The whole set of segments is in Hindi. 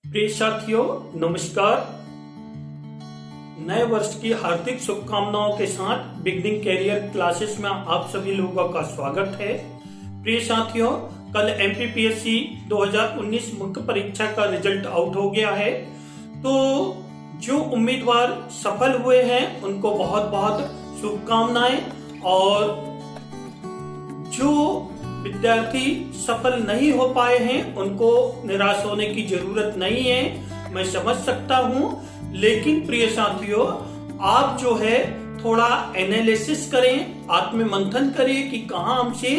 प्रिय साथियों, नमस्कार। नए वर्ष की हार्दिक शुभकामनाओं के साथ बिगनिंग कैरियर क्लासेस में आप सभी लोगों का स्वागत है। प्रिय साथियों, कल एमपीपीएससी 2019 मुख्य परीक्षा का रिजल्ट आउट हो गया है। तो जो उम्मीदवार सफल हुए हैं उनको बहुत बहुत शुभकामनाएं, और जो विद्यार्थी सफल नहीं हो पाए हैं उनको निराश होने की जरूरत नहीं है, मैं समझ सकता हूं। लेकिन प्रिय साथियों, आप जो है थोड़ा एनालिसिस करें, आत्ममंथन करें कि कहां हमसे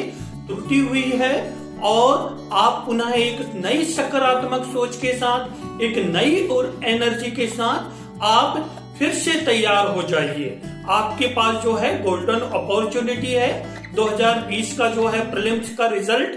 त्रुटि हुई है, और आप पुनः एक नई सकारात्मक सोच के साथ, एक नई और एनर्जी के साथ आप फिर से तैयार हो जाइए। आपके पास जो है गोल्डन अपॉर्चुनिटी है। 2020 का जो है प्रीलिम्स का रिजल्ट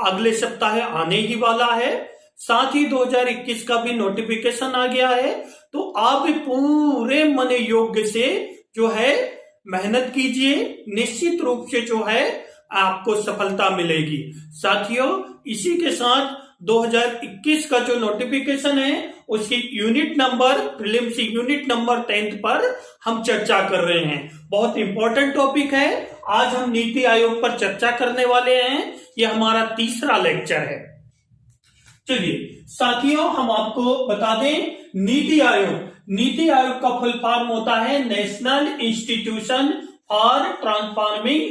अगले सप्ताह आने ही वाला है। साथ ही 2021 का भी नोटिफिकेशन आ गया है। तो आप पूरे मन योग्य से जो है मेहनत कीजिए, निश्चित रूप से जो है आपको सफलता मिलेगी। साथियों, इसी के साथ 2021 का जो नोटिफिकेशन है उसकी unit number, prelims unit number 10 पर हम चर्चा कर रहे हैं। बहुत इंपॉर्टेंट टॉपिक है। आज हम नीति आयोग पर चर्चा करने वाले हैं। यह हमारा तीसरा लेक्चर है। चलिए साथियों, हम आपको बता दें, नीति आयोग का फुल फॉर्म होता है national institution for transforming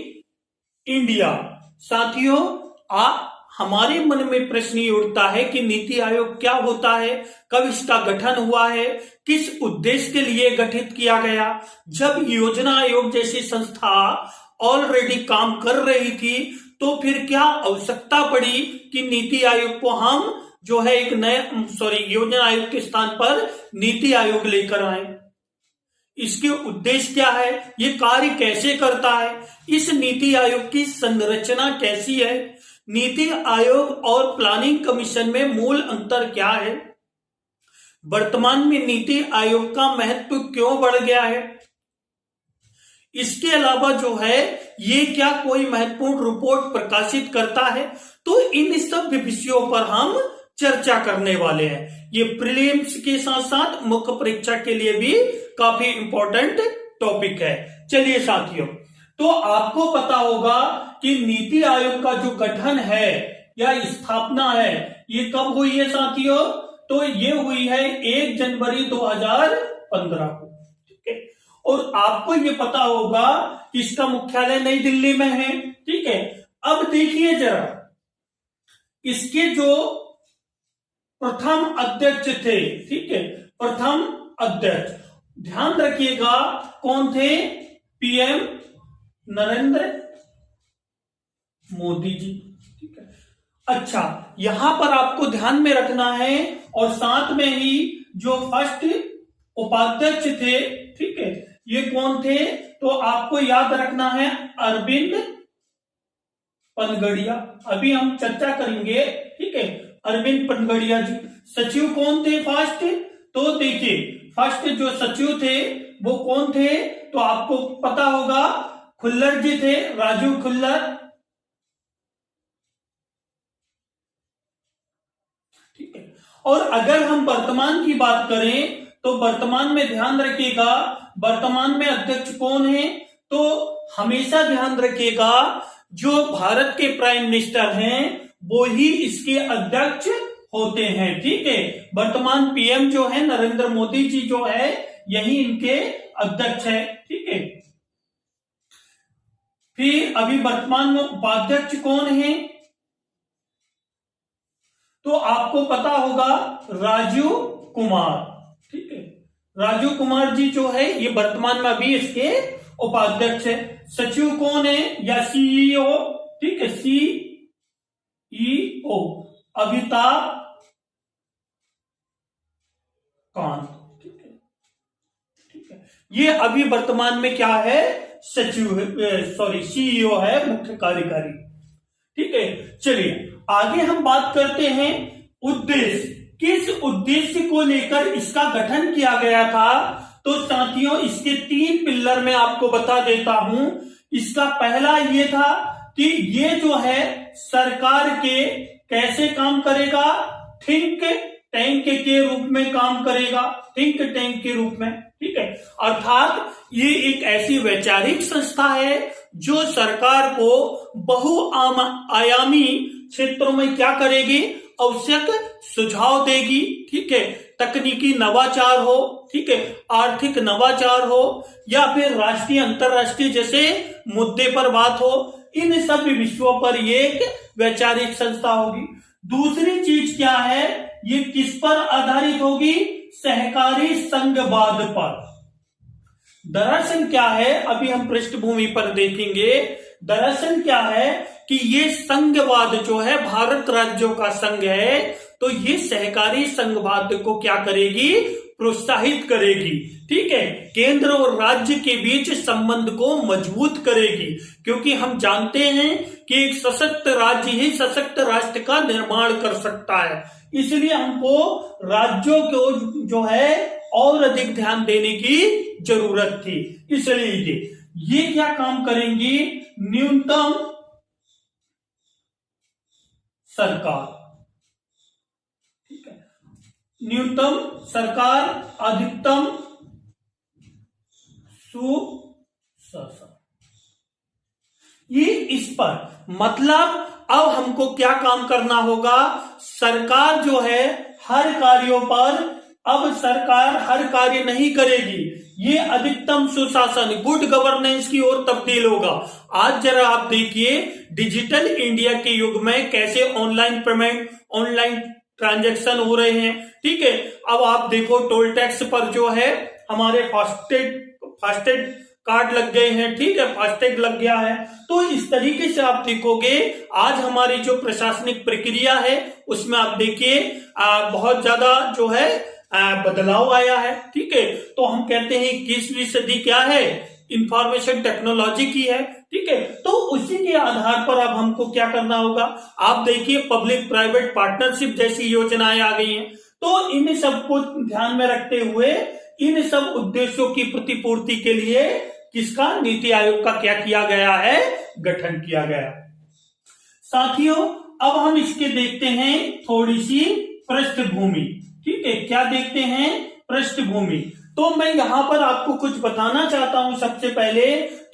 India. साथियों, हमारे मन में प्रश्न ये उठता है कि नीति आयोग क्या होता है, कब इसका गठन हुआ है, किस उद्देश्य के लिए गठित किया गया। जब योजना आयोग जैसी संस्था ऑलरेडी काम कर रही थी तो फिर क्या आवश्यकता पड़ी कि नीति आयोग को हम जो है एक योजना आयोग के स्थान पर नीति आयोग लेकर आए। इसके उद्देश्य क्या है, ये कार्य कैसे करता है, इस नीति आयोग की संरचना कैसी है, नीति आयोग और प्लानिंग कमीशन में मूल अंतर क्या है, वर्तमान में नीति आयोग का महत्व क्यों बढ़ गया है, इसके अलावा जो है ये क्या कोई महत्वपूर्ण रिपोर्ट प्रकाशित करता है। तो इन सब विषयों पर हम चर्चा करने वाले हैं। ये प्रीलिम्स के साथ साथ मुख्य परीक्षा के लिए भी काफी इंपॉर्टेंट टॉपिक है। चलिए साथियों, तो आपको पता होगा कि नीति आयोग का जो गठन है या स्थापना है ये कब हुई है साथियों। तो ये हुई है 1 जनवरी 2015 को। ठीक है, और आपको ये पता होगा कि इसका मुख्यालय नई दिल्ली में है। ठीक है, अब देखिए जरा, इसके जो प्रथम अध्यक्ष थे, ठीक है, प्रथम अध्यक्ष ध्यान रखिएगा कौन थे, पीएम नरेंद्र मोदी जी। ठीक है, अच्छा, यहां पर आपको ध्यान में रखना है, और साथ में ही जो फर्स्ट उपाध्यक्ष थे, ठीक है, ये कौन थे, तो आपको याद रखना है अरविंद पनगड़िया। अभी हम चर्चा करेंगे। ठीक है, अरविंद पनगड़िया जी। सचिव कौन थे फर्स्ट, तो देखिए फर्स्ट जो सचिव थे वो कौन थे, तो आपको पता होगा खुल्लर जी थे, राजू खुल्लर। ठीक है, और अगर हम वर्तमान की बात करें तो वर्तमान में ध्यान रखिएगा, वर्तमान में अध्यक्ष कौन है, तो हमेशा ध्यान रखिएगा जो भारत के प्राइम मिनिस्टर हैं वो ही इसके अध्यक्ष होते हैं। ठीक है, वर्तमान पीएम जो है नरेंद्र मोदी जी जो है यही इनके अध्यक्ष है। ठीक है, फिर अभी वर्तमान में उपाध्यक्ष कौन है, तो आपको पता होगा राजू कुमार। ठीक है, राजू कुमार जी जो है ये वर्तमान में अभी इसके उपाध्यक्ष है। सचिव कौन है या सीईओ, ठीक है, सीईओ अमिताभ कांत। ठीक है, ठीक है, ये अभी वर्तमान में क्या है, सीईओ है, मुख्य कार्यकारी। ठीक है, चलिए आगे हम बात करते हैं उद्देश्य, किस उद्देश्य को लेकर इसका गठन किया गया था। तो साथियों, इसके 3 पिलर में आपको बता देता हूं। इसका पहला ये था कि ये जो है सरकार के कैसे काम करेगा, थिंक टैंक के रूप में काम करेगा, थिंक टैंक के रूप में, ठीक है। अर्थात ये एक ऐसी वैचारिक संस्था है जो सरकार को बहुआयामी क्षेत्रों में क्या करेगी, आवश्यक सुझाव देगी, ठीक है। तकनीकी नवाचार हो, ठीक है, आर्थिक नवाचार हो, या फिर राष्ट्रीय अंतरराष्ट्रीय जैसे मुद्दे पर बात हो, इन सब विषयों पर ये एक वैचारिक संस्था होगी। दूसरी चीज क्या है, ये किस पर आधारित होगी, सहकारी संघवाद पर। दरअसल क्या है, अभी हम पृष्ठभूमि पर देखेंगे, दरअसल क्या है कि ये संघवाद जो है भारत राज्यों का संघ है, तो ये सहकारी संघवाद को क्या करेगी, प्रोत्साहित करेगी, ठीक है। केंद्र और राज्य के बीच संबंध को मजबूत करेगी, क्योंकि हम जानते हैं कि एक सशक्त राज्य ही सशक्त राष्ट्र का निर्माण कर सकता है। इसलिए हमको राज्यों को जो है और अधिक ध्यान देने की जरूरत थी। इसलिए ये क्या काम करेंगी, न्यूनतम सरकार, ठीक है, न्यूनतम सरकार, अधिकतम सुशासन, ये इस पर मतलब अब हमको क्या काम करना होगा, सरकार जो है हर कार्यों पर, अब सरकार हर कार्य नहीं करेगी, ये अधिकतम सुशासन, गुड गवर्नेंस की ओर तब्दील होगा। आज जरा आप देखिए डिजिटल इंडिया के युग में कैसे ऑनलाइन पेमेंट, ऑनलाइन ट्रांजैक्शन हो रहे हैं, ठीक है। अब आप देखो टोल टैक्स पर जो है हमारे फास्टैग कार्ड लग गए हैं, ठीक है, फास्टैग लग गया है। तो इस तरीके से आप देखोगे आज हमारी जो प्रशासनिक प्रक्रिया है उसमें आप देखिए बहुत ज्यादा जो है बदलाव आया है, ठीक है। तो हम कहते हैं 21वीं सदी क्या है, इंफॉर्मेशन टेक्नोलॉजी की है, ठीक है। तो उसी के आधार पर अब हमको क्या करना होगा, आप देखिए पब्लिक प्राइवेट पार्टनरशिप जैसी योजनाएं आ गई हैं। तो इन सबको ध्यान में रखते हुए इन सब उद्देश्यों की प्रतिपूर्ति के लिए किसका, नीति आयोग का क्या किया गया है, गठन किया गया। साथियों अब हम इसके देखते हैं थोड़ी सी पृष्ठभूमि, ठीक है, क्या देखते हैं, पृष्ठभूमि। तो मैं यहां पर आपको कुछ बताना चाहता हूं। सबसे पहले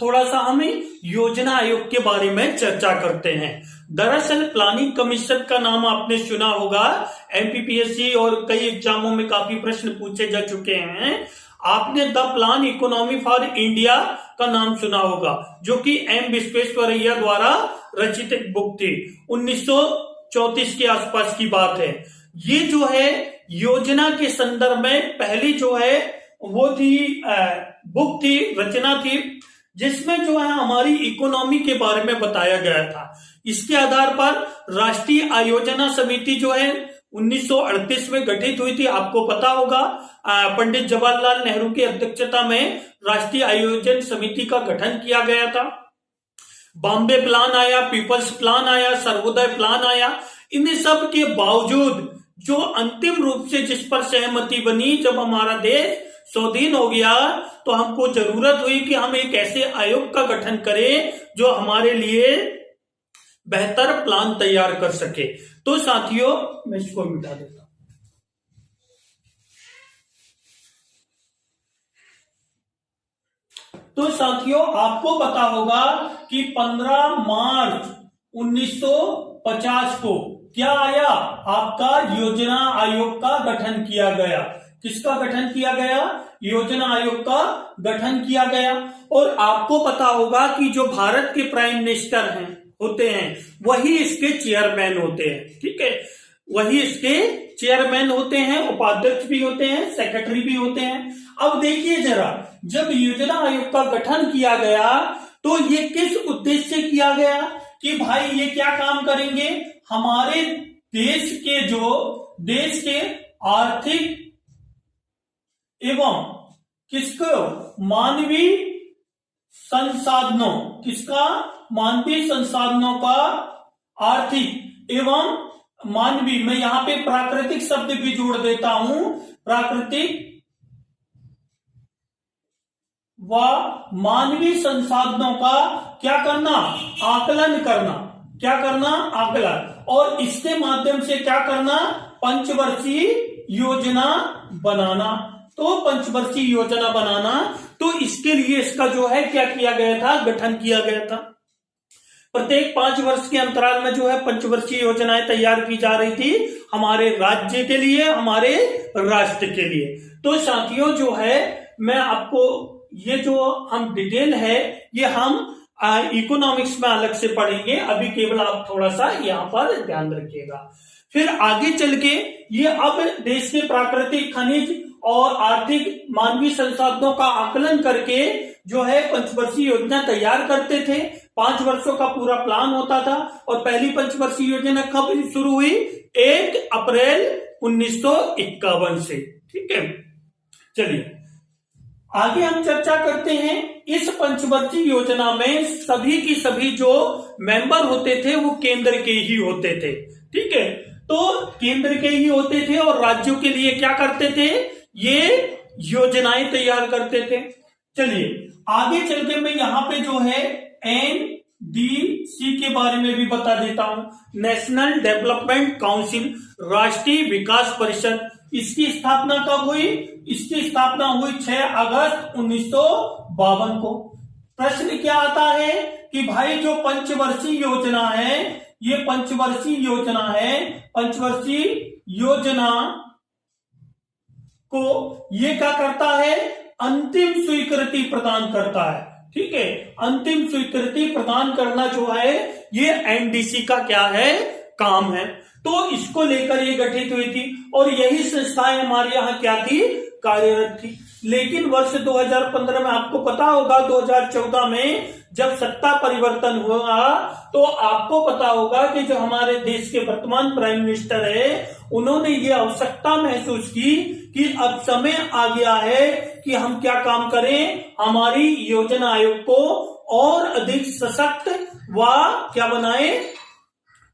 थोड़ा सा हमें योजना आयोग के बारे में चर्चा करते हैं। दरअसल प्लानिंग कमीशन का नाम आपने सुना होगा, एमपीपीएससी और कई एग्जामों में काफी प्रश्न पूछे जा चुके हैं। आपने the plan economy for India का नाम सुना होगा, जो कि एम विश्वेश्वरैया द्वारा रचित एक बुक थी, 1934 के आसपास की बात है। ये जो है योजना के संदर्भ में पहली जो है वो थी बुक थी, रचना थी, जिसमें जो है हमारी इकोनॉमी के बारे में बताया गया था। इसके आधार पर राष्ट्रीय आयोजना समिति जो है 1938 में गठित हुई थी, आपको पता होगा। पंडित जवाहरलाल नेहरू की अध्यक्षता में राष्ट्रीय आयोजन समिति का गठन किया गया था। बॉम्बे प्लान आया, पीपल्स प्लान आया, सर्वोदय प्लान आया। इन सब के बावजूद जो अंतिम रूप से जिस पर सहमति बनी, जब हमारा देश स्वाधीन हो गया, तो हमको जरूरत हुई कि हम एक ऐसे आयोग का गठन करें जो हमारे लिए बेहतर प्लान तैयार कर सके। तो साथियों मैं इसको मिटा देता हूं। तो साथियों आपको पता होगा कि 15 मार्च 1950 को क्या आया, आपका योजना आयोग का गठन किया गया। किसका गठन किया गया, योजना आयोग का गठन किया गया। और आपको पता होगा कि जो भारत के प्राइम मिनिस्टर हैं होते हैं वही इसके चेयरमैन होते हैं, ठीक है, वही इसके चेयरमैन होते हैं, उपाध्यक्ष भी होते हैं, सेक्रेटरी भी होते हैं। अब देखिए जरा, जब योजना आयोग का गठन किया गया तो ये किस उद्देश्य से किया गया कि भाई ये क्या काम करेंगे, हमारे देश के आर्थिक एवं मानवीय संसाधनों, मानवीय संसाधनों का आर्थिक एवं मानवीय, मैं यहां पे प्राकृतिक शब्द भी जोड़ देता हूं, प्राकृतिक व मानवीय संसाधनों का क्या करना, आकलन करना, क्या करना, आकलन, और इसके माध्यम से क्या करना, पंचवर्षीय योजना बनाना। तो पंचवर्षीय योजना बनाना, तो इसके लिए इसका जो है क्या किया गया था, गठन किया गया था। प्रत्येक 5 वर्ष के अंतराल में जो है पंचवर्षीय योजनाएं तैयार की जा रही थी हमारे राज्य के लिए, हमारे राष्ट्र के लिए। तो साथियों जो है मैं आपको ये जो हम डिटेल है ये हम इकोनॉमिक्स में अलग से पढ़ेंगे, अभी केवल आप थोड़ा सा यहाँ पर ध्यान रखिएगा। फिर आगे चल के ये अब देश के प्राकृतिक खनिज और आर्थिक मानवीय संसाधनों का आकलन करके जो है पंचवर्षीय योजना तैयार करते थे। 5 वर्षों का पूरा प्लान होता था और पहली पंचवर्षीय योजना कब शुरू हुई, 1 अप्रैल 1951 से। ठीक है, चलिए आगे हम चर्चा करते हैं। इस पंचवर्षीय योजना में सभी की सभी जो मेंबर होते थे वो केंद्र के ही होते थे। ठीक है, तो केंद्र के ही होते थे और राज्यों के लिए क्या करते थे, ये योजनाएं तैयार करते थे। चलिए आगे चल के मैं यहाँ पे जो है NDC के बारे में भी बता देता हूं। नेशनल डेवलपमेंट काउंसिल, राष्ट्रीय विकास परिषद, इसकी स्थापना कब हुई, इसकी स्थापना हुई 6 अगस्त 1952 को। प्रश्न क्या आता है कि भाई जो पंचवर्षीय योजना है, ये पंचवर्षीय योजना है, पंचवर्षीय योजना को ये क्या करता है, अंतिम स्वीकृति प्रदान करता है। ठीक है, अंतिम स्वीकृति प्रदान करना जो है ये एनडीसी का क्या है, काम है। तो इसको लेकर ये गठित हुई थी और यही संस्थाएं हमारे यहाँ क्या थी, कार्यरत थी। लेकिन वर्ष 2015 में आपको पता होगा 2014 में जब सत्ता परिवर्तन हुआ तो आपको पता होगा कि जो हमारे देश के वर्तमान प्राइम मिनिस्टर है उन्होंने ये आवश्यकता महसूस की कि अब समय आ गया है कि हम क्या काम करें, हमारी योजना आयोग को और अधिक सशक्त व क्या बनाए,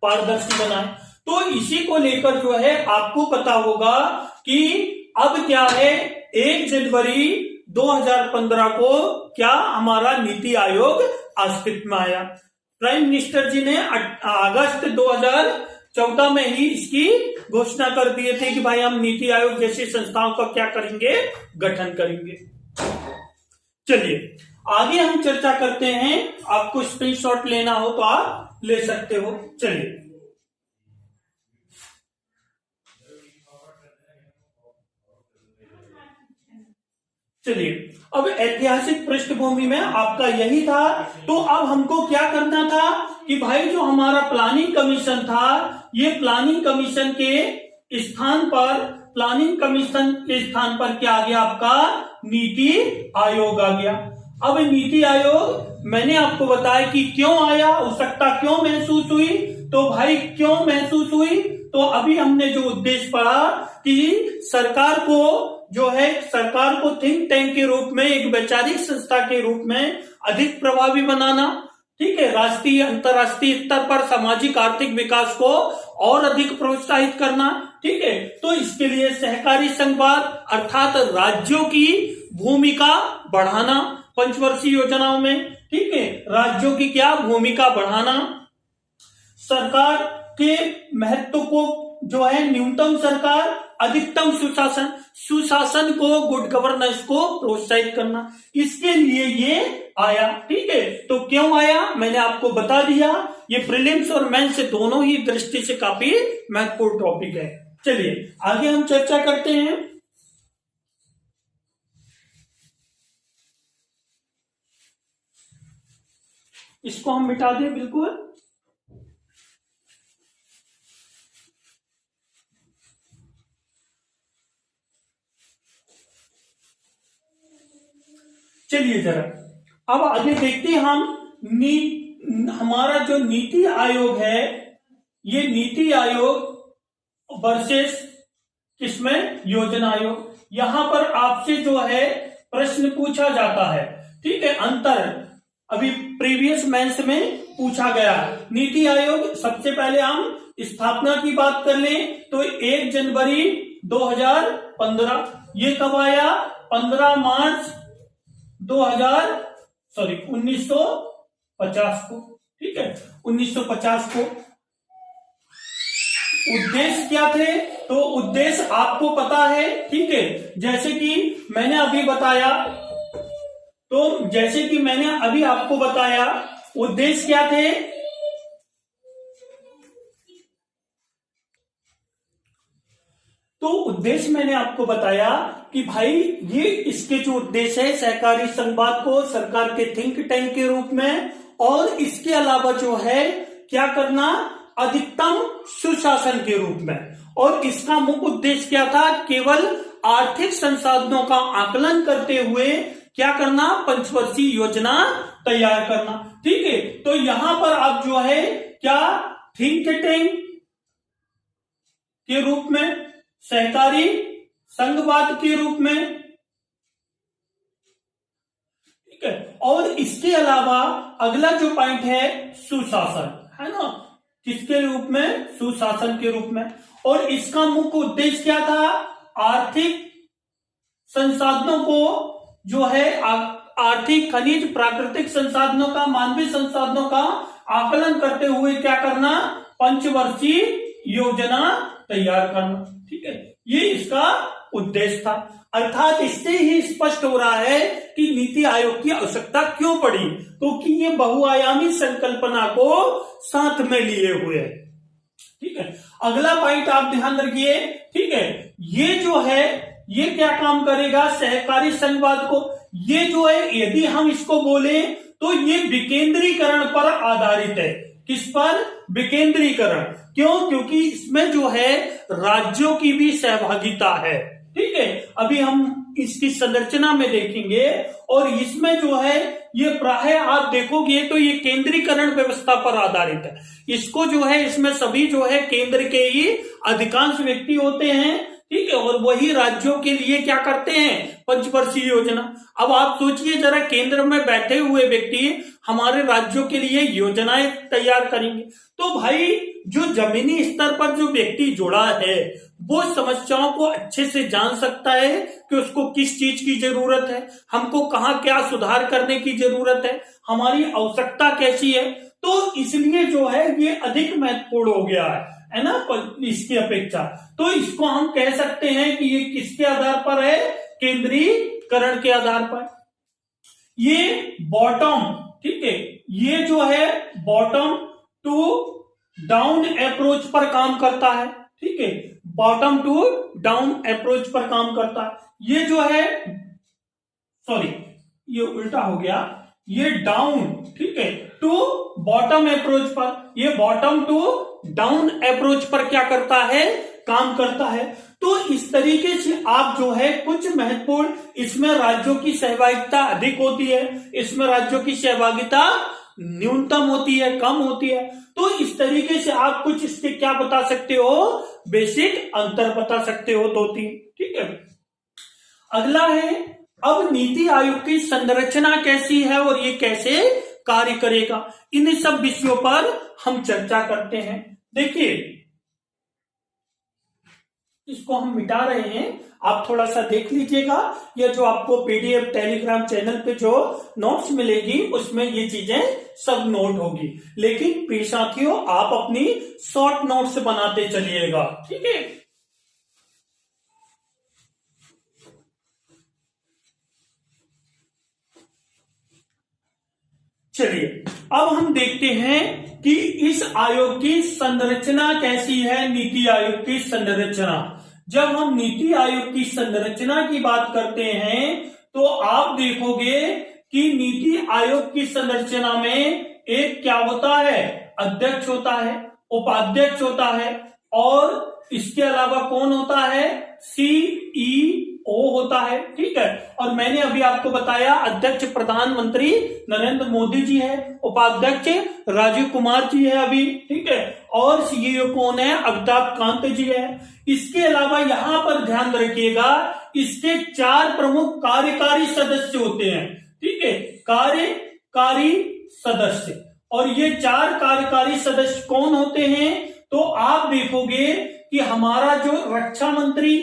पारदर्शी बनाए। तो इसी को लेकर जो है आपको पता होगा कि अब क्या है, 1 जनवरी 2015 को क्या हमारा नीति आयोग अस्तित्व में आया। प्राइम मिनिस्टर जी ने अगस्त 2014 में ही इसकी घोषणा कर दिए थे कि भाई हम नीति आयोग जैसी संस्थाओं का क्या करेंगे, गठन करेंगे। चलिए आगे हम चर्चा करते हैं। आपको स्क्रीनशॉट लेना हो तो आप ले सकते हो। चलिए अब ऐतिहासिक पृष्ठभूमि में आपका यही था। तो अब हमको क्या करना था कि भाई जो हमारा प्लानिंग कमीशन था, ये प्लानिंग कमीशन के स्थान पर क्या आ गया, आपका नीति आयोग आ गया। अब नीति आयोग मैंने आपको बताया कि क्यों आया, आवश्यकता क्यों महसूस हुई। तो भाई क्यों महसूस हुई, तो अभी हमने जो उद्देश्य पढ़ा कि सरकार को थिंक टैंक के रूप में, एक वैचारिक संस्था के रूप में अधिक प्रभावी बनाना। ठीक है, राष्ट्रीय अंतर्राष्ट्रीय स्तर पर सामाजिक आर्थिक विकास को और अधिक प्रोत्साहित करना। ठीक है, तो इसके लिए सहकारी संघवाद अर्थात राज्यों की भूमिका बढ़ाना पंचवर्षीय योजनाओं में। ठीक है, राज्यों की क्या भूमिका बढ़ाना, सरकार के महत्व को जो है न्यूनतम सरकार, अधिकतम सुशासन को, गुड गवर्नेंस को प्रोत्साहित करना, इसके लिए ये आया। ठीक है, तो क्यों आया मैंने आपको बता दिया। ये प्रीलिम्स और मेंस दोनों ही दृष्टि से काफी महत्वपूर्ण टॉपिक है। चलिए आगे हम चर्चा करते हैं। इसको हम मिटा दें बिल्कुल। चलिए जरा अब आगे देखते हैं हम हमारा जो नीति आयोग है, ये नीति आयोग वर्सेस किसमें, योजना आयोग। यहां पर आपसे जो है प्रश्न पूछा जाता है। ठीक है, अंतर अभी प्रीवियस मेंस में पूछा गया। नीति आयोग सबसे पहले हम स्थापना की बात कर लें तो 1 जनवरी 2015। ये कब आया, 15 मार्च 1950 को। ठीक है, 1950 को उद्देश्य क्या थे? तो उद्देश्य आपको पता है, ठीक है। जैसे कि मैंने अभी बताया, तो जैसे कि मैंने अभी आपको बताया उद्देश्य क्या थे? तो उद्देश्य मैंने आपको बताया कि भाई ये इसके जो उद्देश्य है, सहकारी संघवाद को सरकार के थिंक टैंक के रूप में, और इसके अलावा जो है क्या करना, अधिकतम सुशासन के रूप में। और इसका मुख्य उद्देश्य क्या था? केवल आर्थिक संसाधनों का आकलन करते हुए क्या करना, पंचवर्षीय योजना तैयार करना। ठीक है, तो यहां पर आप जो है क्या, थिंक टैंक के रूप में, सहकारी संघवाद के रूप में, ठीक है। और इसके अलावा अगला जो पॉइंट है सुशासन, है ना, किसके रूप में? सुशासन के रूप में। और इसका मुख्य उद्देश्य क्या था? आर्थिक संसाधनों को जो है आर्थिक, खनिज, प्राकृतिक संसाधनों का, मानवीय संसाधनों का आकलन करते हुए क्या करना, पंचवर्षीय योजना तैयार करना। ठीक है, ये इसका उद्देश्य था। अर्थात इससे ही स्पष्ट हो रहा है कि नीति आयोग की आवश्यकता क्यों पड़ी, क्योंकि ये बहुआयामी संकल्पना को साथ में लिए हुए है। ठीक है, अगला पॉइंट आप ध्यान रखिए। ठीक है, ये जो है ये क्या काम करेगा, सहकारी संघवाद को, ये जो है यदि हम इसको बोले तो ये विकेंद्रीकरण पर आधारित है। किस पर? विकेंद्रीकरण। क्यों? क्योंकि इसमें जो है राज्यों की भी सहभागिता है। ठीक है, अभी हम इसकी संरचना में देखेंगे, और इसमें जो है ये प्राय आप देखोगे तो ये केंद्रीकरण व्यवस्था पर आधारित है। इसको जो है इसमें सभी जो है केंद्र के ही अधिकांश व्यक्ति होते हैं। ठीक है, और वही राज्यों के लिए क्या करते हैं, पंचवर्षीय योजना। अब आप सोचिए जरा, केंद्र में बैठे हुए व्यक्ति हमारे राज्यों के लिए योजनाएं तैयार करेंगे, तो भाई जो जमीनी स्तर पर जो व्यक्ति जुड़ा है वो समस्याओं को अच्छे से जान सकता है कि उसको किस चीज की जरूरत है, हमको कहाँ क्या सुधार करने की जरूरत है, हमारी आवश्यकता कैसी है। तो इसलिए जो है ये अधिक महत्वपूर्ण हो गया है ना, इसकी अपेक्षा। तो इसको हम कह सकते हैं कि ये किसके आधार पर है, केंद्रीकरण के आधार पर। ये बॉटम, ठीक है, ये जो है बॉटम टू डाउन अप्रोच पर काम करता है। ठीक है, बॉटम टू डाउन अप्रोच पर काम करता है। ये जो है, सॉरी ये उल्टा हो गया, ये डाउन, ठीक है, टू बॉटम अप्रोच पर, ये बॉटम टू डाउन अप्रोच पर क्या करता है, काम करता है। तो इस तरीके से आप जो है कुछ महत्वपूर्ण, इसमें राज्यों की सहभागिता अधिक होती है, इसमें राज्यों की सहभागिता न्यूनतम होती है, कम होती है। तो इस तरीके से आप कुछ इसके क्या बता सकते हो, बेसिक अंतर बता सकते हो, 2-3। ठीक है, अगला है अब नीति आयोग की संरचना कैसी है और ये कैसे कार्य करेगा, इन सब विषयों पर हम चर्चा करते हैं। देखिए, इसको हम मिटा रहे हैं, आप थोड़ा सा देख लीजिएगा। ये जो आपको पीडीएफ टेलीग्राम चैनल पे जो नोट्स मिलेगी उसमें ये चीजें सब नोट होगी, लेकिन प्रिय साथियों आप अपनी शॉर्ट नोट्स बनाते चलिएगा। ठीक है, चलिए अब हम देखते हैं कि इस आयोग की संरचना कैसी है। नीति आयोग की संरचना, जब हम नीति आयोग की संरचना की बात करते हैं तो आप देखोगे कि नीति आयोग की संरचना में एक क्या होता है, अध्यक्ष होता है, उपाध्यक्ष होता है, और इसके अलावा कौन होता है, सीईओ होता है। ठीक है, और मैंने अभी आपको बताया अध्यक्ष प्रधानमंत्री नरेंद्र मोदी जी है, उपाध्यक्ष राजीव कुमार जी है अभी। ठीक है, और सीईओ कौन है, अमिताभ कांत जी है। इसके अलावा यहां पर ध्यान रखिएगा, इसके 4 प्रमुख कार्यकारी सदस्य होते हैं। ठीक है, कार्यकारी सदस्य, और ये 4 कार्यकारी सदस्य कौन होते हैं, तो आप देखोगे कि हमारा जो रक्षा मंत्री,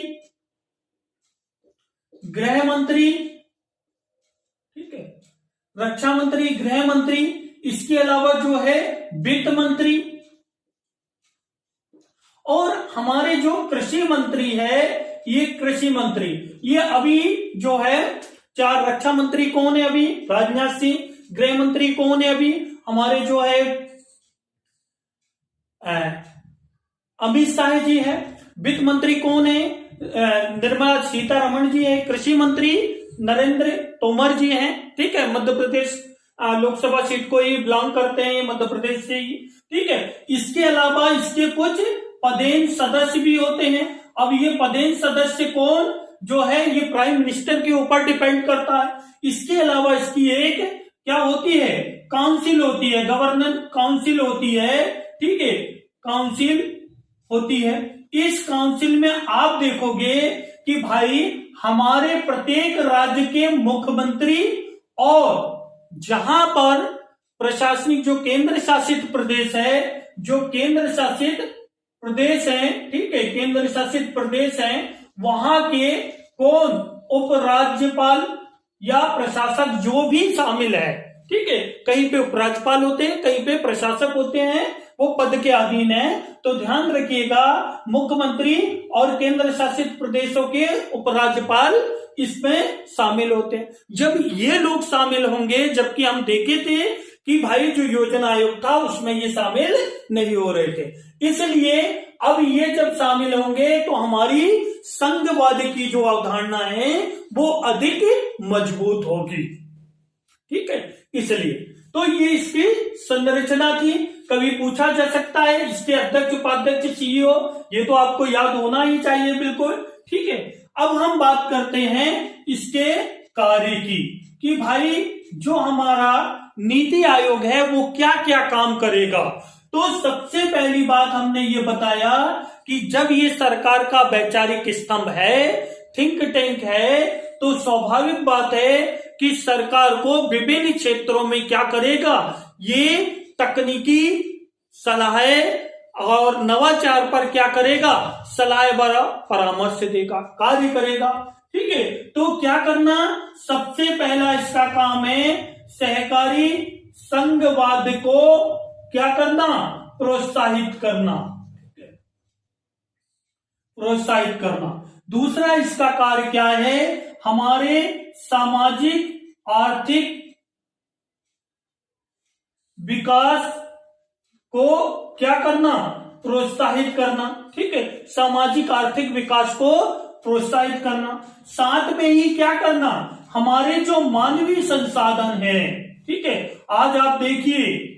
गृह मंत्री, ठीक है, रक्षा मंत्री, गृह मंत्री, इसके अलावा जो है वित्त मंत्री, और हमारे जो कृषि मंत्री है, ये कृषि मंत्री, ये अभी जो है चार, रक्षा मंत्री कौन है अभी? राजनाथ सिंह। गृह मंत्री कौन है अभी? हमारे जो है अमित शाह जी है। वित्त मंत्री कौन है? निर्मला सीतारमण जी है। कृषि मंत्री नरेंद्र तोमर जी हैं। ठीक है, मध्य प्रदेश लोकसभा सीट को ही बिलोंग करते हैं, मध्य प्रदेश से ही। ठीक है, इसके अलावा इसके कुछ पदेन सदस्य भी होते हैं। अब ये पदेन सदस्य कौन जो है, ये प्राइम मिनिस्टर के ऊपर डिपेंड करता है। इसके अलावा इसकी एक क्या होती है? काउंसिल होती है, गवर्नर काउंसिल होती है। ठीक है, काउंसिल होती है। इस काउंसिल में आप देखोगे कि भाई हमारे प्रत्येक राज्य के मुख्यमंत्री और जहां पर प्रशासनिक जो केंद्र शासित प्रदेश है, जो केंद्र शासित प्रदेश है, ठीक है, केंद्र शासित प्रदेश है, वहां के कौन उपराज्यपाल या प्रशासक जो भी शामिल है। ठीक है, कहीं पे उपराज्यपाल होते हैं, कहीं पे प्रशासक होते हैं, वो पद के अधीन है। तो ध्यान रखिएगा, मुख्यमंत्री और केंद्र शासित प्रदेशों के उपराज्यपाल इसमें शामिल होते हैं। जब ये लोग शामिल होंगे, जबकि हम देखे थे कि भाई जो योजना आयोग था उसमें ये शामिल नहीं हो रहे थे, इसलिए अब ये जब शामिल होंगे तो हमारी संघवाद की जो अवधारणा है वो अधिक मजबूत होगी। ठीक है, इसलिए तो ये इसकी संरचना थी। कभी पूछा जा सकता है इसके अध्यक्ष, उपाध्यक्ष, सीईओ, ये तो आपको याद होना ही चाहिए बिल्कुल। ठीक है, अब हम बात करते हैं इसके कार्य की, कि भाई जो हमारा नीति आयोग है वो क्या क्या काम करेगा। तो सबसे पहली बात हमने ये बताया कि जब ये सरकार का वैचारिक स्तंभ है, थिंक टैंक है, तो स्वाभाविक बात है कि सरकार को विभिन्न क्षेत्रों में क्या करेगा, ये तकनीकी सलाह और नवाचार पर क्या करेगा, सलाह परामर्श देगा, कार्य करेगा। ठीक है, तो क्या करना, सबसे पहला इसका काम है सहकारी संघवाद को क्या करना, प्रोत्साहित करना, प्रोत्साहित करना। दूसरा इसका कार्य क्या है, हमारे सामाजिक आर्थिक विकास को क्या करना, प्रोत्साहित करना। ठीक है, सामाजिक आर्थिक विकास को प्रोत्साहित करना। साथ में ही क्या करना, हमारे जो मानवीय संसाधन है, ठीक है, आज आप देखिए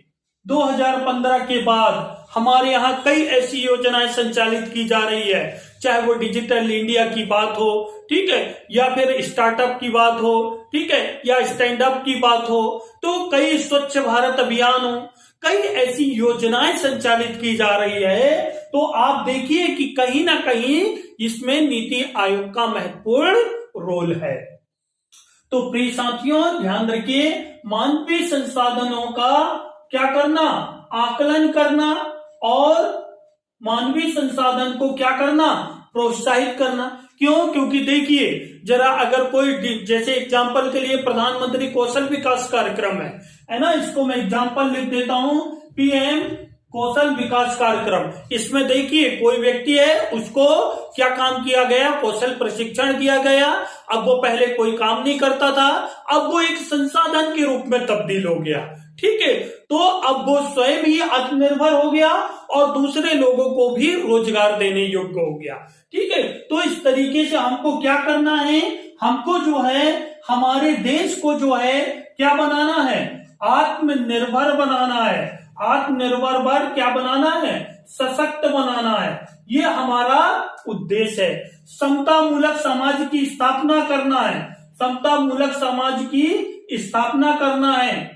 2015 के बाद हमारे यहाँ कई ऐसी योजनाएं संचालित की जा रही है, चाहे वो डिजिटल इंडिया की बात हो, ठीक है, या फिर स्टार्टअप की बात हो, ठीक है, या स्टैंड अप की बात हो, तो कई स्वच्छ भारत अभियान हो, कई ऐसी योजनाएं संचालित की जा रही है। तो आप देखिए कि कहीं ना कहीं इसमें नीति आयोग का महत्वपूर्ण रोल है। तो प्रिय साथियों, ध्यान रखिए, मानवीय संसाधनों का क्या करना, आकलन करना और मानवीय संसाधन को क्या करना, प्रोत्साहित करना। क्यों? क्योंकि देखिए जरा, अगर कोई जैसे एग्जांपल के लिए प्रधानमंत्री कौशल विकास कार्यक्रम है ना, इसको मैं एग्जांपल लिख देता हूं, पीएम कौशल विकास कार्यक्रम। इसमें देखिए कोई व्यक्ति है, उसको क्या काम किया गया, कौशल प्रशिक्षण दिया गया। अब वो पहले कोई काम नहीं करता था, अब वो एक संसाधन के रूप में तब्दील हो गया। ठीक है, तो अब वो स्वयं ही आत्मनिर्भर हो गया और दूसरे लोगों को भी रोजगार देने योग्य हो गया। ठीक है, तो इस तरीके से हमको क्या करना है, हमको जो है हमारे देश को जो है क्या बनाना है, आत्मनिर्भर बनाना है। आत्मनिर्भर क्या बनाना है, सशक्त बनाना है, ये हमारा उद्देश्य है। समता मूलक समाज की स्थापना करना है, समता मूलक समाज की स्थापना करना है,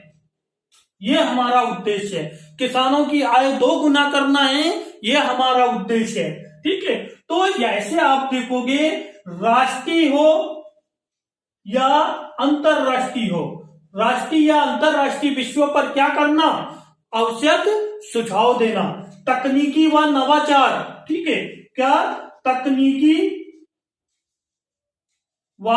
ये हमारा उद्देश्य है। किसानों की आय 2 गुना करना है, ये हमारा उद्देश्य है। ठीक है, तो ऐसे आप देखोगे, राष्ट्रीय हो या अंतरराष्ट्रीय हो, राष्ट्रीय या अंतरराष्ट्रीय विषयों पर क्या करना, आवश्यक सुझाव देना, तकनीकी व नवाचार। ठीक है, क्या तकनीकी व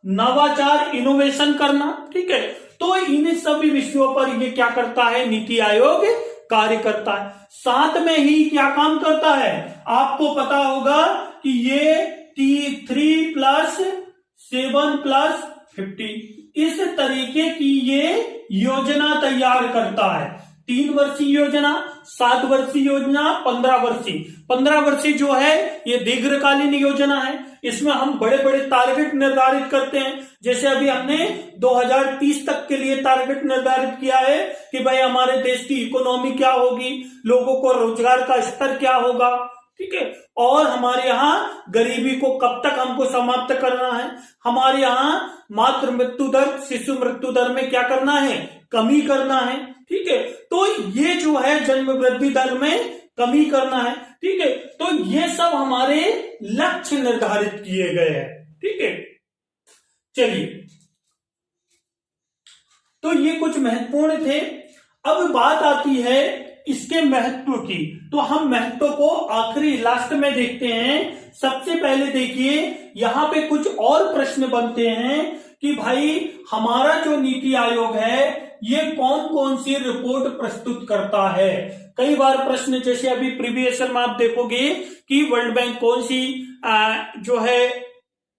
नवाचार, इनोवेशन करना। ठीक है, तो इन सभी विषयों पर ये क्या करता है, नीति आयोग कार्य करता है। साथ में ही क्या काम करता है, आपको पता होगा कि ये T3+7+50 इस तरीके की ये योजना तैयार करता है। 3 वर्षीय योजना, 7 वर्षीय योजना, 15 वर्षीय। 15 वर्षीय जो है ये दीर्घकालीन योजना है। इसमें हम बड़े बड़े टारगेट निर्धारित करते हैं। जैसे अभी हमने 2030 तक के लिए टारगेट निर्धारित किया है कि भाई हमारे देश की इकोनॉमी क्या होगी, लोगों को रोजगार का स्तर क्या होगा, ठीक है, और हमारे यहाँ गरीबी को कब तक हमको समाप्त करना है, हमारे यहाँ मातृ मृत्यु दर, शिशु मृत्यु दर में क्या करना है, कमी करना है, ठीक है। तो ये जो है जन्म वृद्धि दर में कमी करना है, ठीक है। तो ये सब हमारे लक्ष्य निर्धारित किए गए हैं, ठीक है। चलिए, तो ये कुछ महत्वपूर्ण थे। अब बात आती है इसके महत्व की, तो हम महत्व को आखिरी लास्ट में देखते हैं। सबसे पहले देखिए यहां पे कुछ और प्रश्न बनते हैं कि भाई हमारा जो नीति आयोग है ये कौन कौन सी रिपोर्ट प्रस्तुत करता है। कई बार प्रश्न, जैसे अभी प्रीवियस ईयर में आप देखोगे कि वर्ल्ड बैंक कौन सी जो है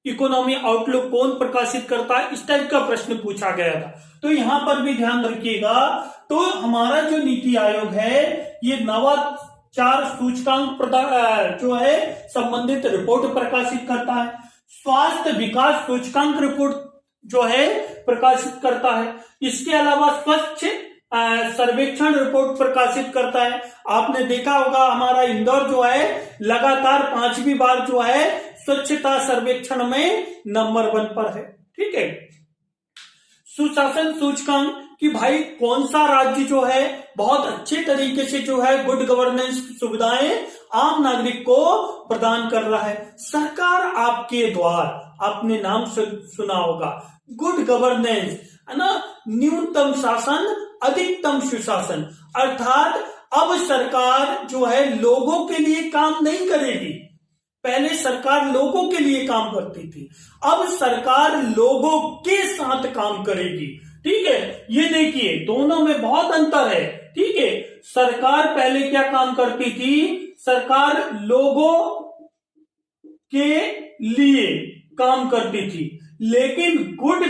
इकोनॉमी आउटलुक कौन प्रकाशित करता है, इस टाइप का प्रश्न पूछा गया था। तो यहां पर भी ध्यान रखिएगा। तो हमारा जो नीति आयोग है ये नवाचार सूचकांक जो है संबंधित रिपोर्ट प्रकाशित करता है। स्वास्थ्य विकास सूचकांक रिपोर्ट जो है प्रकाशित करता है। इसके अलावा स्वच्छ सर्वेक्षण रिपोर्ट प्रकाशित करता है। आपने देखा होगा हमारा इंदौर जो है लगातार 5वीं बार जो है स्वच्छता सर्वेक्षण में नंबर 1 पर है, ठीक है। सुशासन सूचकांक कि भाई कौन सा राज्य जो है बहुत अच्छे तरीके से जो है गुड गवर्नेंस सुविधाएं आम नागरिक को प्रदान कर रहा है। सरकार आपके द्वार, आपने नाम सुना होगा, गुड गवर्नेंस है ना, न्यूनतम शासन अधिकतम सुशासन, अर्थात अब सरकार जो है लोगों के लिए काम नहीं करेगी। पहले सरकार लोगों के लिए काम करती थी, अब सरकार लोगों के साथ काम करेगी, ठीक है। ये देखिए दोनों में बहुत अंतर है, ठीक है। सरकार पहले क्या काम करती थी, सरकार लोगों के लिए काम करती थी, लेकिन गुड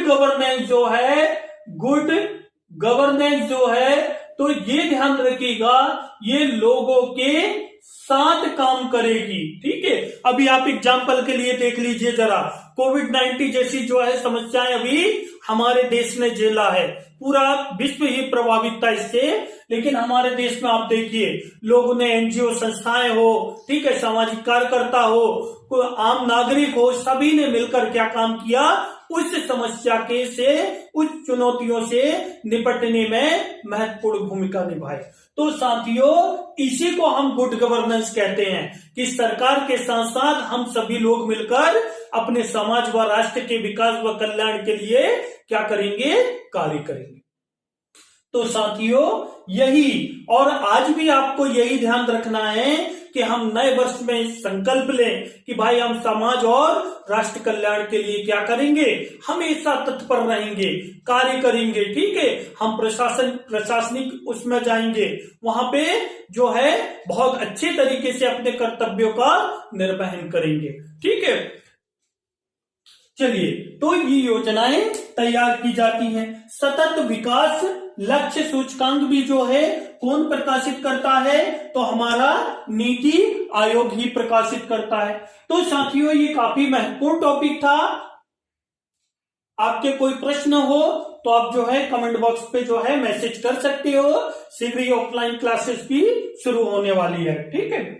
गवर्नेंस जो है तो ये ध्यान रखिएगा ये लोगों के साथ काम करेगी, ठीक है। अभी आप एग्जाम्पल के लिए देख लीजिए जरा, कोविड-19 जैसी जो है समस्याएं अभी हमारे देश ने झेला है, पूरा विश्व ही प्रभावित था इससे, लेकिन हमारे देश में आप देखिए लोगों ने, एनजीओ संस्थाएं हो, ठीक है, सामाजिक कार्यकर्ता हो, आम नागरिक हो, सभी ने मिलकर क्या काम किया, उस समस्या के से, उस चुनौतियों से निपटने में महत्वपूर्ण भूमिका निभाई। तो साथियों इसी को हम गुड गवर्नेंस कहते हैं कि सरकार के साथ साथ हम सभी लोग मिलकर अपने समाज व राष्ट्र के विकास व कल्याण के लिए क्या करेंगे, कार्य करेंगे। तो साथियों यही, और आज भी आपको यही ध्यान रखना है कि हम नए वर्ष में संकल्प लें कि भाई हम समाज और राष्ट्र कल्याण के लिए क्या करेंगे, हमेशा तत्पर रहेंगे, कार्य करेंगे, ठीक है। हम प्रशासनिक उसमें जाएंगे, वहां पे जो है बहुत अच्छे तरीके से अपने कर्तव्यों का निर्वहन करेंगे, ठीक है। चलिए, तो ये योजनाएं तैयार की जाती हैं। सतत विकास लक्ष्य सूचकांक भी जो है कौन प्रकाशित करता है, तो हमारा नीति आयोग ही प्रकाशित करता है। तो साथियों ये काफी महत्वपूर्ण टॉपिक था। आपके कोई प्रश्न हो तो आप जो है कमेंट बॉक्स पे जो है मैसेज कर सकते हो। शीघ्र ही ऑफलाइन क्लासेस भी शुरू होने वाली है, ठीक है।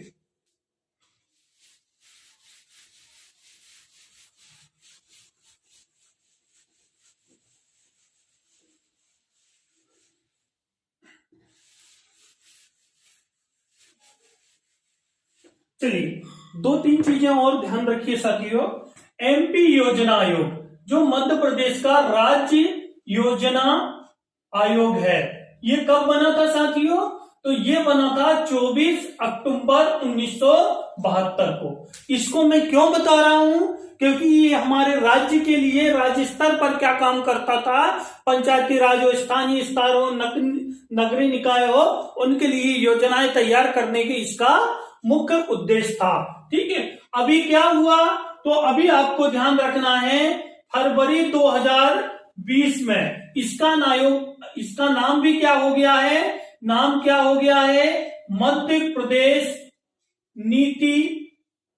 चलिए 2-3 चीजें और ध्यान रखिए साथियों। एमपी योजना आयोग जो मध्य प्रदेश का राज्य योजना आयोग है, ये कब बना था साथियों, तो ये बना था 24 अक्टूबर 1972 को। इसको मैं क्यों बता रहा हूं, क्योंकि ये हमारे राज्य के लिए राज्य स्तर पर क्या काम करता था, पंचायती राज हो, स्थानीय स्तर हो, नगरीय निकाय हो, उनके लिए योजनाएं तैयार करने के इसका मुख्य उद्देश्य था। ठीक है, अभी क्या हुआ, तो अभी आपको ध्यान रखना है फरवरी 2020 में इसका नाम भी क्या हो गया है, नाम क्या हो गया है, मध्य प्रदेश नीति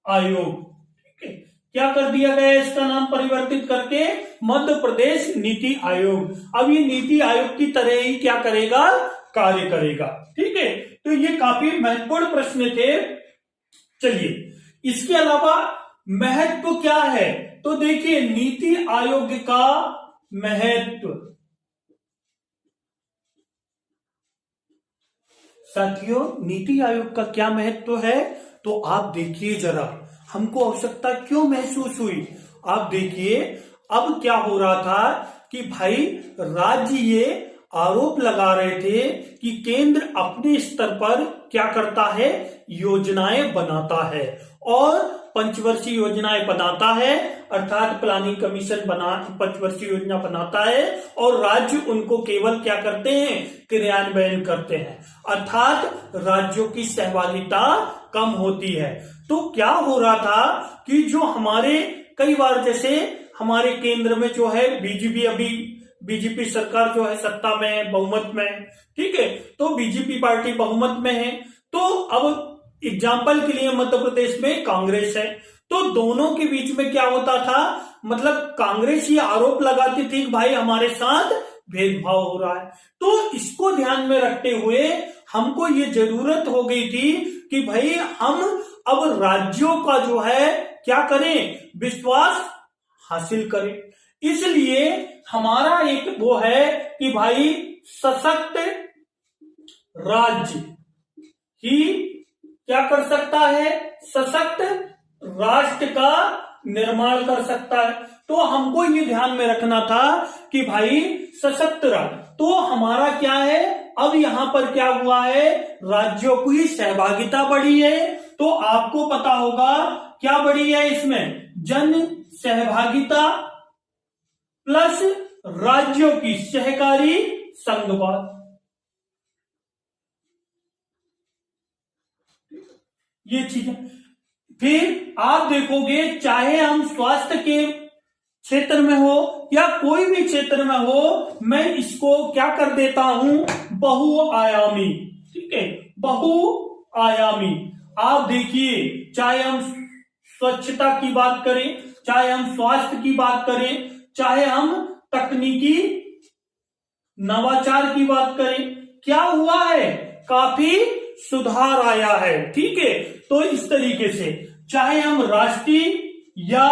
आयोग। ठीक है, क्या कर दिया गया इसका नाम परिवर्तित करके मध्य प्रदेश नीति आयोग। अब ये नीति आयोग की तरह ही क्या करेगा, कार्य करेगा। ठीक है, तो ये काफी महत्वपूर्ण प्रश्न थे। चलिए, इसके अलावा महत्व क्या है, तो देखिए नीति आयोग का महत्व, साथियों नीति आयोग का क्या महत्व है, तो आप देखिए जरा, हमको आवश्यकता क्यों महसूस हुई। आप देखिए, अब क्या हो रहा था कि भाई राज्य ये आरोप लगा रहे थे कि केंद्र अपने स्तर पर क्या करता है, योजनाएं बनाता है और पंचवर्षीय योजनाएं बनाता है, अर्थात प्लानिंग कमीशन पंचवर्षीय योजना बनाता है और राज्य उनको केवल क्या करते हैं, क्रियान्वयन करते हैं, अर्थात राज्यों की सहभागिता कम होती है। तो क्या हो रहा था कि जो हमारे कई बार, जैसे हमारे केंद्र में जो है बीजेपी सरकार जो है सत्ता में है, बहुमत में है। ठीक है, तो बीजेपी पार्टी बहुमत में है, तो अब एग्जाम्पल के लिए मध्य प्रदेश में कांग्रेस है, तो दोनों के बीच में क्या होता था, मतलब कांग्रेस ये आरोप लगाती थी कि भाई हमारे साथ भेदभाव हो रहा है। तो इसको ध्यान में रखते हुए हमको ये जरूरत हो गई थी कि भाई हम अब राज्यों का जो है क्या करें, विश्वास हासिल करें। इसलिए हमारा एक वो है कि भाई सशक्त राज्य ही क्या कर सकता है, सशक्त राष्ट्र का निर्माण कर सकता है। तो हमको ये ध्यान में रखना था कि भाई सशक्त राज्य, तो हमारा क्या है, अब यहां पर क्या हुआ है, राज्यों की सहभागिता बढ़ी है। तो आपको पता होगा क्या बढ़ी है इसमें, जन सहभागिता प्लस राज्यों की सहकारी संघवाद, ये चीज है। फिर आप देखोगे, चाहे हम स्वास्थ्य के क्षेत्र में हो या कोई भी क्षेत्र में हो, मैं इसको क्या कर देता हूं, बहुआयामी। ठीक है, बहुआयामी। आप देखिए, चाहे हम स्वच्छता की बात करें, चाहे हम स्वास्थ्य की बात करें, चाहे हम तकनीकी नवाचार की बात करें, क्या हुआ है, काफी सुधार आया है। ठीक है, तो इस तरीके से चाहे हम राष्ट्रीय या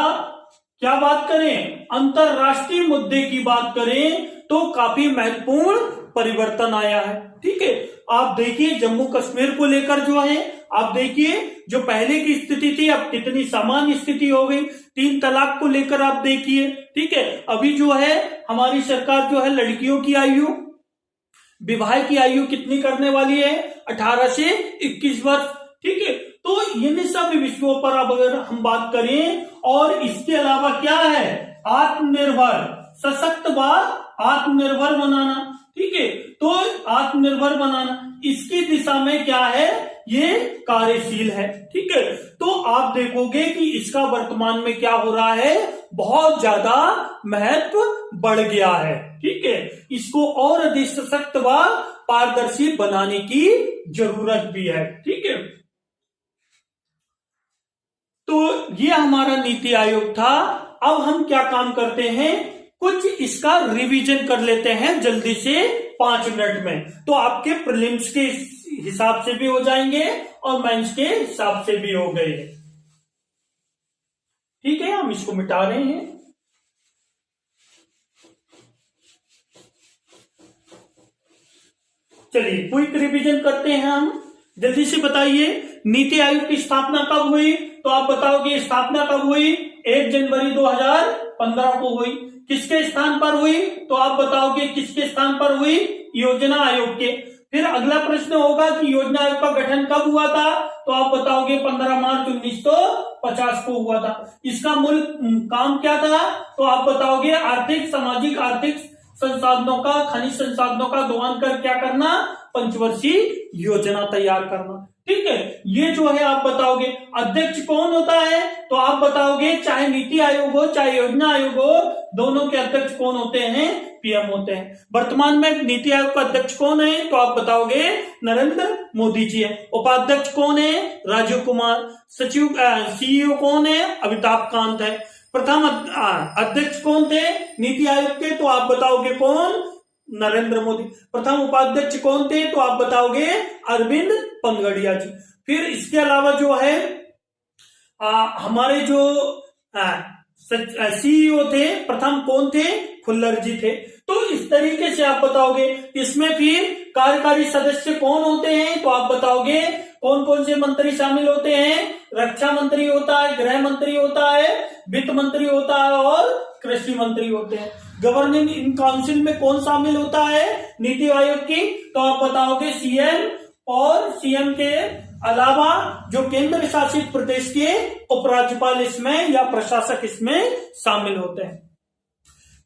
क्या बात करें, अंतरराष्ट्रीय मुद्दे की बात करें, तो काफी महत्वपूर्ण परिवर्तन आया है। ठीक है, आप देखिए जम्मू कश्मीर को लेकर जो है, आप देखिए जो पहले की स्थिति थी अब कितनी सामान्य स्थिति हो गई। 3 तलाक को लेकर आप देखिए। ठीक है, अभी जो है हमारी सरकार जो है लड़कियों की आयु, विवाह की आयु कितनी करने वाली है, 18 से 21 वर्ष। ठीक है, तो इन सब विषयों पर अब अगर हम बात करें, और इसके अलावा क्या है, आत्मनिर्भर, सशक्त व आत्मनिर्भर बनाना। ठीक है, तो आत्मनिर्भर बनाना, इसकी दिशा में क्या है, ये कार्यशील है। ठीक है, तो आप देखोगे कि इसका वर्तमान में क्या हो रहा है, बहुत ज्यादा महत्व बढ़ गया है। ठीक है, इसको और अधिक सशक्त व पारदर्शी बनाने की जरूरत भी है। ठीक है, तो ये हमारा नीति आयोग था। अब हम क्या काम करते हैं, कुछ इसका रिवीजन कर लेते हैं जल्दी से 5 मिनट में, तो आपके प्रीलिम्स के हिसाब से भी हो जाएंगे और मेंस के हिसाब से भी हो गए। ठीक है, हम इसको मिटा रहे हैं। चलिए क्विक रिवीजन करते हैं हम, जल्दी से बताइए नीति आयोग की स्थापना कब हुई, तो आप बताओगे स्थापना कब हुई, 1 जनवरी 2015 को हुई। किसके स्थान पर हुई, तो आप बताओगे किसके स्थान पर हुई, योजना आयोग के। फिर अगला प्रश्न होगा कि योजना आयोग का गठन कब हुआ था, तो आप बताओगे 15 मार्च 1950 को हुआ था। इसका मूल काम क्या था, तो आप बताओगे आर्थिक सामाजिक आर्थिक संसाधनों का, खनिज संसाधनों का दोहन कर क्या करना, पंचवर्षीय योजना तैयार करना। ठीक है, ये जो है आप बताओगे। अध्यक्ष कौन होता है, तो आप बताओगे चाहे नीति आयोग हो चाहे योजना आयोग हो, दोनों के अध्यक्ष कौन होते हैं, पीएम होते हैं। वर्तमान में नीति आयोग का अध्यक्ष कौन है, तो आप बताओगे नरेंद्र मोदी जी है। उपाध्यक्ष कौन है, राजीव कुमार। सचिव सीईओ कौन है, अमिताभ कांत है। प्रथम अध्यक्ष कौन थे नीति आयोग के, तो आप बताओगे कौन, नरेंद्र मोदी। प्रथम उपाध्यक्ष कौन थे, तो आप बताओगे अरविंद पनगड़िया जी। फिर इसके अलावा जो है हमारे जो सीईओ थे प्रथम कौन थे, खुल्लर जी थे। तो इस तरीके से आप बताओगे। इसमें फिर कार्यकारी सदस्य कौन होते हैं, तो आप बताओगे कौन कौन से मंत्री शामिल होते हैं, रक्षा मंत्री होता है, गृह मंत्री होता है, वित्त मंत्री होता है और कृषि मंत्री होते हैं। गवर्निंग इन काउंसिल में कौन शामिल होता है नीति आयोग की, तो आप बताओगे सीएम, और सीएम के अलावा जो केंद्र शासित प्रदेश के उपराज्यपाल इसमें या प्रशासक इसमें शामिल होते हैं।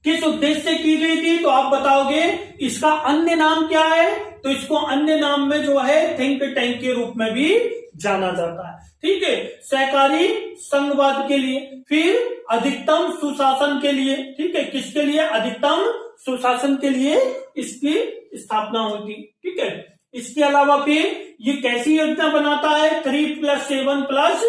किस उद्देश्य से की गई थी, तो आप बताओगे इसका अन्य नाम क्या है, तो इसको अन्य नाम में जो है थिंक टैंक के रूप में भी जाना जाता है। ठीक है, सहकारी संघवाद के लिए, फिर अधिकतम सुशासन के लिए। ठीक है, किसके लिए, अधिकतम सुशासन के लिए इसकी स्थापना हुई थी। ठीक है, इसके अलावा फिर ये कैसी योजना बनाता है, 3+7+50,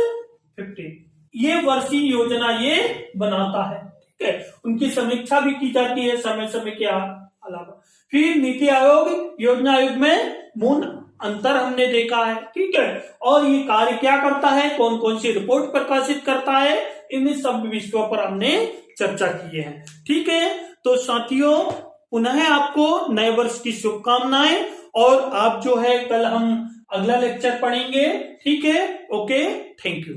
ये वर्षीय योजना ये बनाता है। ठीक है, उनकी समीक्षा भी की जाती है समय समय के अलावा। फिर नीति आयोग योजना आयोग में मूल अंतर हमने देखा है। ठीक है, और ये कार्य क्या करता है, कौन कौन सी रिपोर्ट प्रकाशित करता है, इन सब विषयों पर हमने चर्चा की है। ठीक है, तो साथियों पुनः आपको नए वर्ष की शुभकामनाएं, और आप जो है कल हम अगला लेक्चर पढ़ेंगे। ठीक है, ओके, थैंक यू।